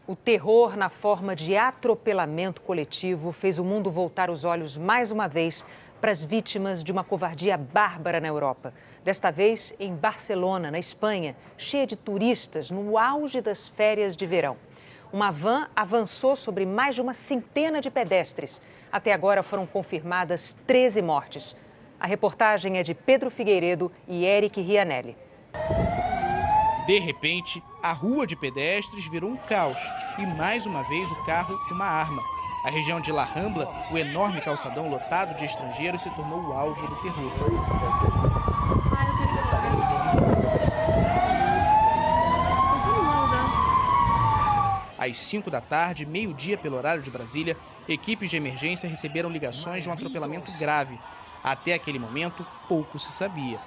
O terror na forma de atropelamento coletivo fez o mundo voltar os olhos mais uma vez para as vítimas de uma covardia bárbara na Europa. Desta vez em Barcelona, na Espanha, cheia de turistas no auge das férias de verão. Uma van avançou sobre mais de uma centena de pedestres. Até agora foram confirmadas 13 mortes. A reportagem é de Pedro Figueiredo e Eric Rianelli. De repente, a rua de pedestres virou um caos e, mais uma vez, o carro uma arma. A região de La Rambla, o enorme calçadão lotado de estrangeiros, se tornou o alvo do terror. Às 5 da tarde, meio-dia pelo horário de Brasília, equipes de emergência receberam ligações de um atropelamento grave. Até aquele momento, pouco se sabia.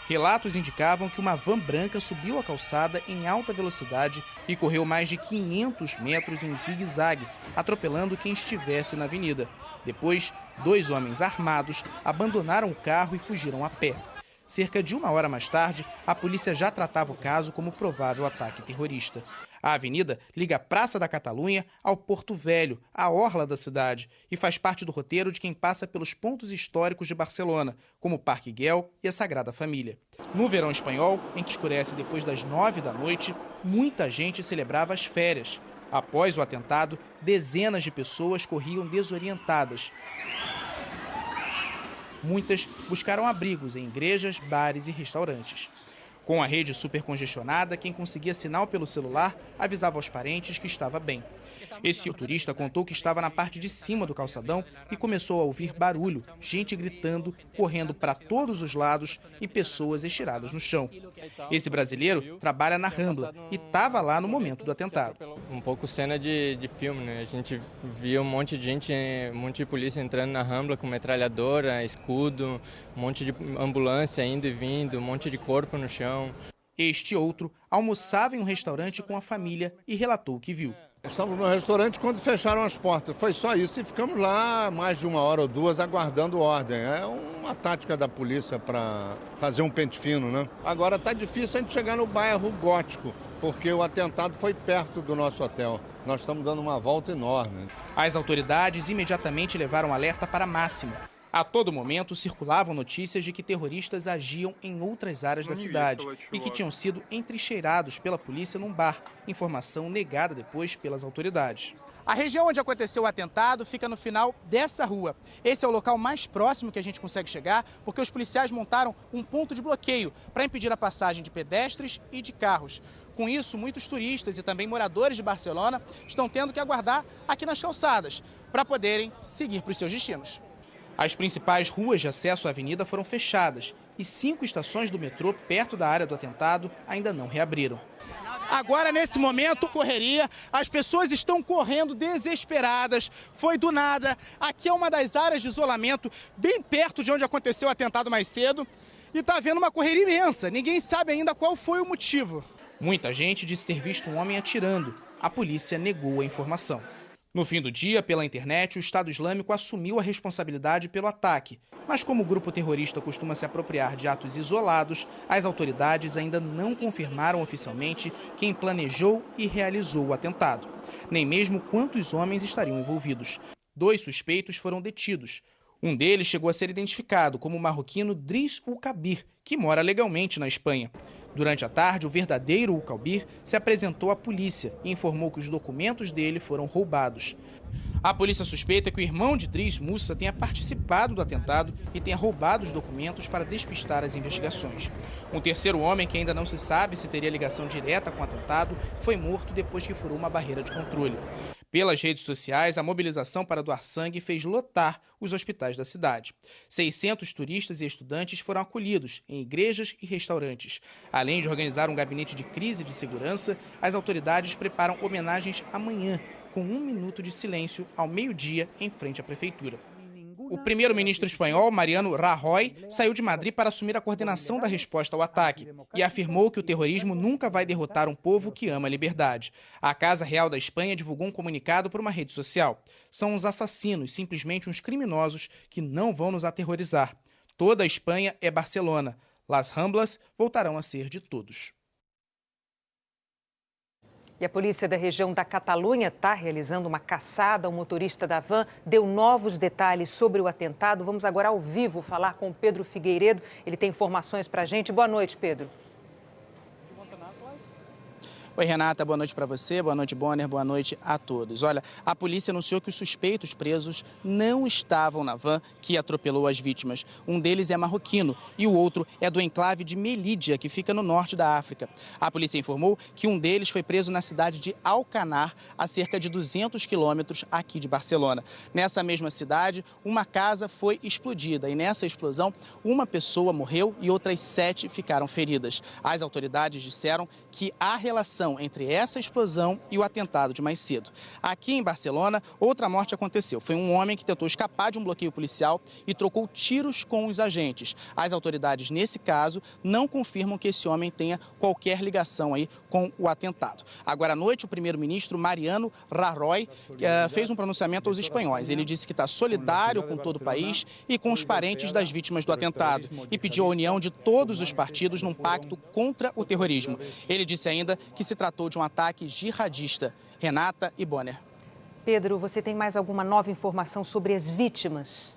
Relatos indicavam que uma van branca subiu a calçada em alta velocidade e correu mais de 500 metros em zigue-zague, atropelando quem estivesse na avenida. Depois, 2 homens armados abandonaram o carro e fugiram a pé. Cerca de 1 hora mais tarde, a polícia já tratava o caso como provável ataque terrorista. A avenida liga a Praça da Catalunha ao Porto Velho, a orla da cidade, e faz parte do roteiro de quem passa pelos pontos históricos de Barcelona, como o Parque Güell e a Sagrada Família. No verão espanhol, em que escurece depois das 9 da noite, muita gente celebrava as férias. Após o atentado, dezenas de pessoas corriam desorientadas. Muitas buscaram abrigos em igrejas, bares e restaurantes. Com a rede supercongestionada, quem conseguia sinal pelo celular avisava aos parentes que estava bem. Esse turista contou que estava na parte de cima do calçadão e começou a ouvir barulho, gente gritando, correndo para todos os lados e pessoas estiradas no chão. Esse brasileiro trabalha na Rambla e estava lá no momento do atentado. Um pouco cena de filme, né? A gente via um monte de gente, um monte de polícia entrando na Rambla com metralhadora, escudo, um monte de ambulância indo e vindo, um monte de corpo no chão. Este outro almoçava em um restaurante com a família e relatou o que viu. Estamos no restaurante quando fecharam as portas, foi só isso e ficamos lá mais de 1 hora ou 2 aguardando ordem. É uma tática da polícia para fazer um pente fino, né? Agora está difícil a gente chegar no bairro Gótico, porque o atentado foi perto do nosso hotel. Nós estamos dando uma volta enorme. As autoridades imediatamente levaram alerta para máximo. A todo momento circulavam notícias de que terroristas agiam em outras áreas da cidade e que tinham sido entrincheirados pela polícia num bar, informação negada depois pelas autoridades. A região onde aconteceu o atentado fica no final dessa rua. Esse é o local mais próximo que a gente consegue chegar, porque os policiais montaram um ponto de bloqueio para impedir a passagem de pedestres e de carros. Com isso, muitos turistas e também moradores de Barcelona estão tendo que aguardar aqui nas calçadas para poderem seguir para os seus destinos. As principais ruas de acesso à avenida foram fechadas e 5 estações do metrô perto da área do atentado ainda não reabriram. Agora, nesse momento, correria, as pessoas estão correndo desesperadas, foi do nada. Aqui é uma das áreas de isolamento, bem perto de onde aconteceu o atentado mais cedo, e está havendo uma correria imensa, ninguém sabe ainda qual foi o motivo. Muita gente disse ter visto um homem atirando, a polícia negou a informação. No fim do dia, pela internet, o Estado Islâmico assumiu a responsabilidade pelo ataque. Mas como o grupo terrorista costuma se apropriar de atos isolados, as autoridades ainda não confirmaram oficialmente quem planejou e realizou o atentado. Nem mesmo quantos homens estariam envolvidos. 2 suspeitos foram detidos. Um deles chegou a ser identificado como o marroquino Driss Al-Kabir, que mora legalmente na Espanha. Durante a tarde, o verdadeiro Al-Kabir se apresentou à polícia e informou que os documentos dele foram roubados. A polícia suspeita que o irmão de Driss Mussa tenha participado do atentado e tenha roubado os documentos para despistar as investigações. Um terceiro homem, que ainda não se sabe se teria ligação direta com o atentado, foi morto depois que furou uma barreira de controle. Pelas redes sociais, a mobilização para doar sangue fez lotar os hospitais da cidade. 600 turistas e estudantes foram acolhidos em igrejas e restaurantes. Além de organizar um gabinete de crise de segurança, as autoridades preparam homenagens amanhã, com 1 minuto de silêncio ao meio-dia em frente à prefeitura. O primeiro-ministro espanhol, Mariano Rajoy, saiu de Madrid para assumir a coordenação da resposta ao ataque e afirmou que o terrorismo nunca vai derrotar um povo que ama a liberdade. A Casa Real da Espanha divulgou um comunicado por uma rede social. São uns assassinos, simplesmente uns criminosos que não vão nos aterrorizar. Toda a Espanha é Barcelona. Las Ramblas voltarão a ser de todos. E a polícia da região da Catalunha está realizando uma caçada. O motorista da van deu novos detalhes sobre o atentado. Vamos agora ao vivo falar com o Pedro Figueiredo. Ele tem informações para a gente. Boa noite, Pedro. Oi, Renata, boa noite para você, boa noite, Bonner, boa noite a todos. Olha, a polícia anunciou que os suspeitos presos não estavam na van que atropelou as vítimas. Um deles é marroquino e o outro é do enclave de Melídia, que fica no norte da África. A polícia informou que um deles foi preso na cidade de Alcanar, a cerca de 200 quilômetros aqui de Barcelona. Nessa mesma cidade, uma casa foi explodida e nessa explosão, uma pessoa morreu e outras 7 ficaram feridas. As autoridades disseram que há relação entre essa explosão e o atentado de mais cedo. Aqui em Barcelona, outra morte aconteceu. Foi um homem que tentou escapar de um bloqueio policial e trocou tiros com os agentes. As autoridades, nesse caso, não confirmam que esse homem tenha qualquer ligação aí com o atentado. Agora à noite, o primeiro-ministro Mariano Rajoy fez um pronunciamento aos espanhóis. Ele disse que está solidário com todo o país e com os parentes das vítimas do atentado e pediu a união de todos os partidos num pacto contra o terrorismo. Ele disse ainda que se tratou de um ataque jihadista. Renata e Bonner. Pedro, você tem mais alguma nova informação sobre as vítimas?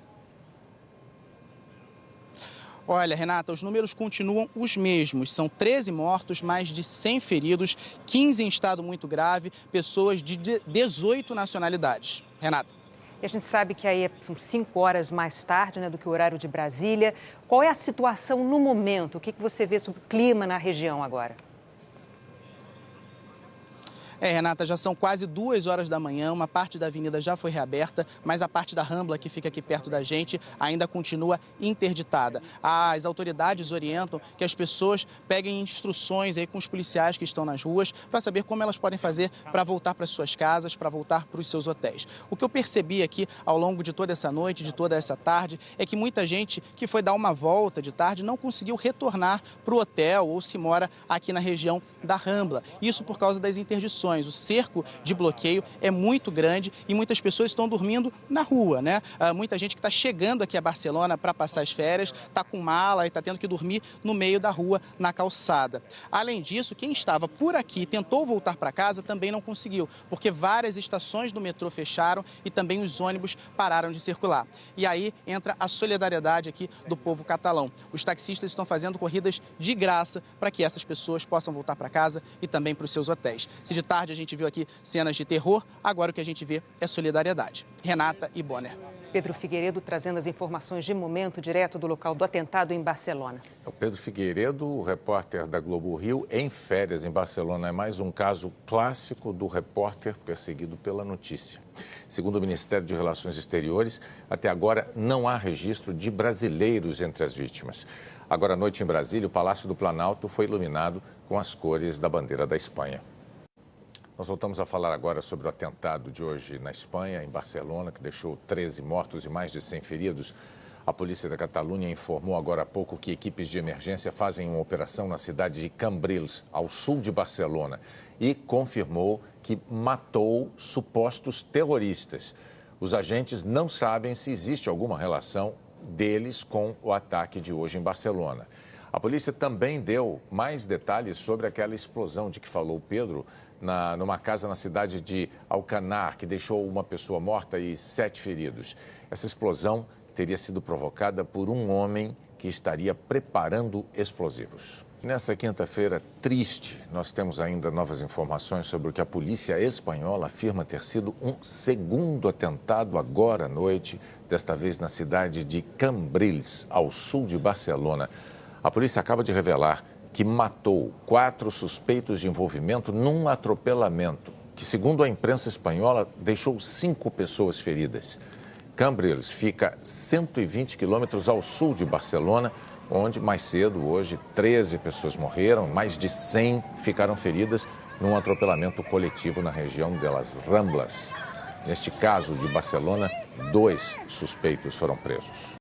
Olha, Renata, os números continuam os mesmos. São 13 mortos, mais de 100 feridos, 15 em estado muito grave, pessoas de 18 nacionalidades. Renata. E a gente sabe que aí são 5 horas mais tarde, né, do que o horário de Brasília. Qual é a situação no momento? O que você vê sobre o clima na região agora? Renata, já são quase 2 horas da manhã, uma parte da avenida já foi reaberta, mas a parte da Rambla, que fica aqui perto da gente, ainda continua interditada. As autoridades orientam que as pessoas peguem instruções aí com os policiais que estão nas ruas para saber como elas podem fazer para voltar para suas casas, para voltar para os seus hotéis. O que eu percebi aqui ao longo de toda essa noite, de toda essa tarde, é que muita gente que foi dar uma volta de tarde não conseguiu retornar para o hotel ou se mora aqui na região da Rambla. Isso por causa das interdições. O cerco de bloqueio é muito grande e muitas pessoas estão dormindo na rua, né? Muita gente que está chegando aqui a Barcelona para passar as férias, está com mala e está tendo que dormir no meio da rua, na calçada. Além disso, quem estava por aqui e tentou voltar para casa também não conseguiu, porque várias estações do metrô fecharam e também os ônibus pararam de circular. E aí entra a solidariedade aqui do povo catalão. Os taxistas estão fazendo corridas de graça para que essas pessoas possam voltar para casa e também para os seus hotéis. Se de tarde a gente viu aqui cenas de terror, agora o que a gente vê é solidariedade. Renata e Bonner. Pedro Figueiredo trazendo as informações de momento direto do local do atentado em Barcelona. O Pedro Figueiredo, o repórter da Globo Rio, em férias em Barcelona. É mais um caso clássico do repórter perseguido pela notícia. Segundo o Ministério de Relações Exteriores, até agora não há registro de brasileiros entre as vítimas. Agora à noite em Brasília, o Palácio do Planalto foi iluminado com as cores da bandeira da Espanha. Nós voltamos a falar agora sobre o atentado de hoje na Espanha, em Barcelona, que deixou 13 mortos e mais de 100 feridos. A polícia da Catalunha informou agora há pouco que equipes de emergência fazem uma operação na cidade de Cambrils, ao sul de Barcelona, e confirmou que matou supostos terroristas. Os agentes não sabem se existe alguma relação deles com o ataque de hoje em Barcelona. A polícia também deu mais detalhes sobre aquela explosão de que falou o Pedro, numa casa na cidade de Alcanar, que deixou uma pessoa morta e 7 feridos. Essa explosão teria sido provocada por um homem que estaria preparando explosivos. Nessa quinta-feira triste, nós temos ainda novas informações sobre o que a polícia espanhola afirma ter sido um segundo atentado agora à noite, desta vez na cidade de Cambrils, ao sul de Barcelona. A polícia acaba de revelar que matou 4 suspeitos de envolvimento num atropelamento, que, segundo a imprensa espanhola, deixou 5 pessoas feridas. Cambrils fica 120 quilômetros ao sul de Barcelona, onde mais cedo, hoje, 13 pessoas morreram, mais de 100 ficaram feridas num atropelamento coletivo na região de Las Ramblas. Neste caso de Barcelona, 2 suspeitos foram presos.